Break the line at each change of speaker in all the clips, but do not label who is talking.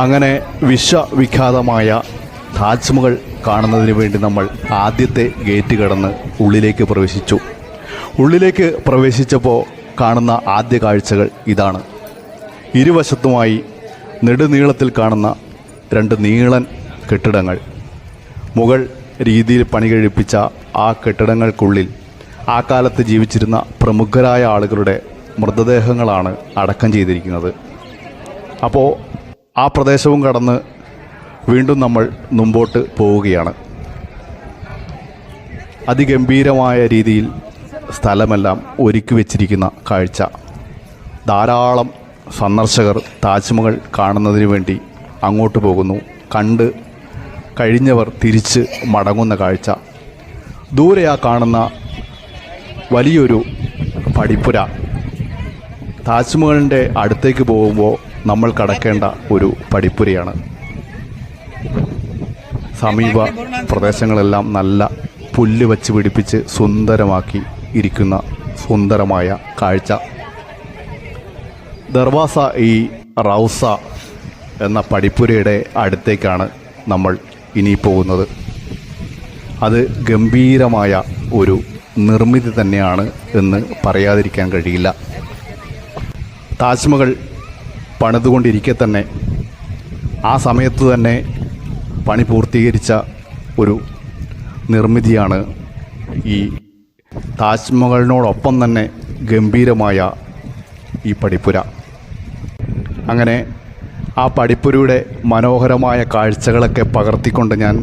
അങ്ങനെ വിശ്വവിഖ്യാതമായ താജ്മഹൽ കാണുന്നതിന് വേണ്ടി നമ്മൾ ആദ്യത്തെ ഗേറ്റ് കടന്ന് ഉള്ളിലേക്ക് പ്രവേശിച്ചു. ഉള്ളിലേക്ക് പ്രവേശിച്ചപ്പോൾ കാണുന്ന ആദ്യ കാഴ്ചകൾ ഇതാണ്. ഇരുവശത്തുമായി നെടുനീളത്തിൽ കാണുന്ന രണ്ട് നീളൻ കെട്ടിടങ്ങൾ. മുഗൾ രീതിയിൽ പണി കഴിപ്പിച്ച ആ കെട്ടിടങ്ങൾക്കുള്ളിൽ ആ കാലത്ത് ജീവിച്ചിരുന്ന പ്രമുഖരായ ആളുകളുടെ മൃതദേഹങ്ങളാണ് അടക്കം ചെയ്തിരിക്കുന്നത്. അപ്പോൾ ആ പ്രദേശവും കടന്ന് വീണ്ടും നമ്മൾ മുമ്പോട്ട് പോവുകയാണ്. അതിഗംഭീരമായ രീതിയിൽ സ്ഥലമെല്ലാം ഒരുക്കി വച്ചിരിക്കുന്ന കാഴ്ച. ധാരാളം സന്ദർശകർ താജ്മഹൽ കാണുന്നതിന് വേണ്ടി അങ്ങോട്ട് പോകുന്നു. കണ്ട് കഴിഞ്ഞവർ തിരിച്ച് മടങ്ങുന്ന കാഴ്ച. ദൂരെ ആ കാണുന്ന വലിയൊരു പടിപ്പുര. താജ്മഹലിൻ്റെ അടുത്തേക്ക് പോകുമ്പോൾ നമ്മൾ കടക്കേണ്ട ഒരു പടിപ്പുരയാണ്. സമീപ പ്രദേശങ്ങളെല്ലാം നല്ല പുല്ല് വച്ച് പിടിപ്പിച്ച് സുന്ദരമാക്കി ഇരിക്കുന്ന സുന്ദരമായ കാഴ്ച. ദർവാസ ഈ റൗസ എന്ന പടിപ്പുരയുടെ അടുത്തേക്കാണ് നമ്മൾ ഇനി പോകുന്നത്. അത് ഗംഭീരമായ ഒരു നിർമ്മിതി തന്നെയാണ് എന്ന് പറയാതിരിക്കാൻ കഴിയില്ല. താജ്മഹൽ പണിതുകൊണ്ടിരിക്കെ തന്നെ ആ സമയത്ത് തന്നെ പണി പൂർത്തീകരിച്ച ഒരു നിർമ്മിതിയാണ് ഈ താജ്മഹലിനോടൊപ്പം തന്നെ ഗംഭീരമായ ഈ പടിപ്പുര. അങ്ങനെ ആ പടിപ്പുരയുടെ മനോഹരമായ കാഴ്ചകളൊക്കെ പകർത്തിക്കൊണ്ട് ഞാൻ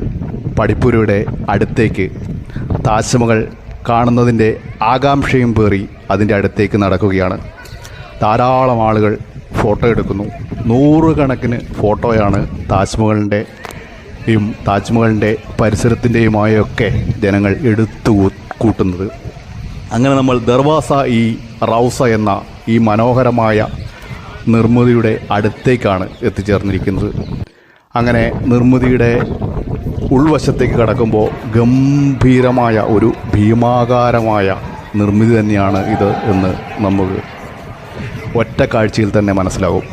പടിപ്പുരയുടെ അടുത്തേക്ക് താജ്മഹൽ കാണുന്നതിൻ്റെ ആകാംക്ഷയും പേറി അതിൻ്റെ അടുത്തേക്ക് നടക്കുകയാണ്. ധാരാളം ആളുകൾ ഫോട്ടോ എടുക്കുന്നു. നൂറുകണക്കിന് ഫോട്ടോയാണ് താജ്മഹലിൻ്റെ പരിസരത്തിൻ്റെയുമായൊക്കെ ജനങ്ങൾ എടുത്തു കൂട്ടുന്നത്. അങ്ങനെ നമ്മൾ ദർവാസ ഈ റൗസ എന്ന ഈ മനോഹരമായ നിർമ്മിതിയുടെ അടുത്തേക്കാണ് എത്തിച്ചേർന്നിരിക്കുന്നത്. അങ്ങനെ നിർമ്മിതിയുടെ ഉൾവശത്തേക്ക് കടക്കുമ്പോൾ ഗംഭീരമായ ഒരു ഭീമാകാരമായ നിർമ്മിതി തന്നെയാണ് ഇത് എന്ന് നമുക്ക് ഒറ്റ കാഴ്ചയിൽ തന്നെ മനസ്സിലാകും.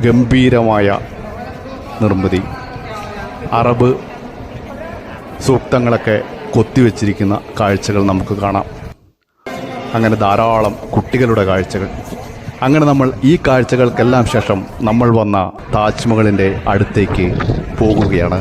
ഗംഭീരമായ നിർമ്മിതി. അറബ് സൂക്തങ്ങളൊക്കെ കൊത്തിവെച്ചിരിക്കുന്ന കാഴ്ചകൾ നമുക്ക് കാണാം. അങ്ങനെ ധാരാളം കുട്ടികളുടെ കാഴ്ചകൾ. അങ്ങനെ നമ്മൾ ഈ കാഴ്ചകൾക്കെല്ലാം ശേഷം നമ്മൾ വന്ന താജ്മഹലിൻ്റെ അടുത്തേക്ക് പോകുകയാണ്.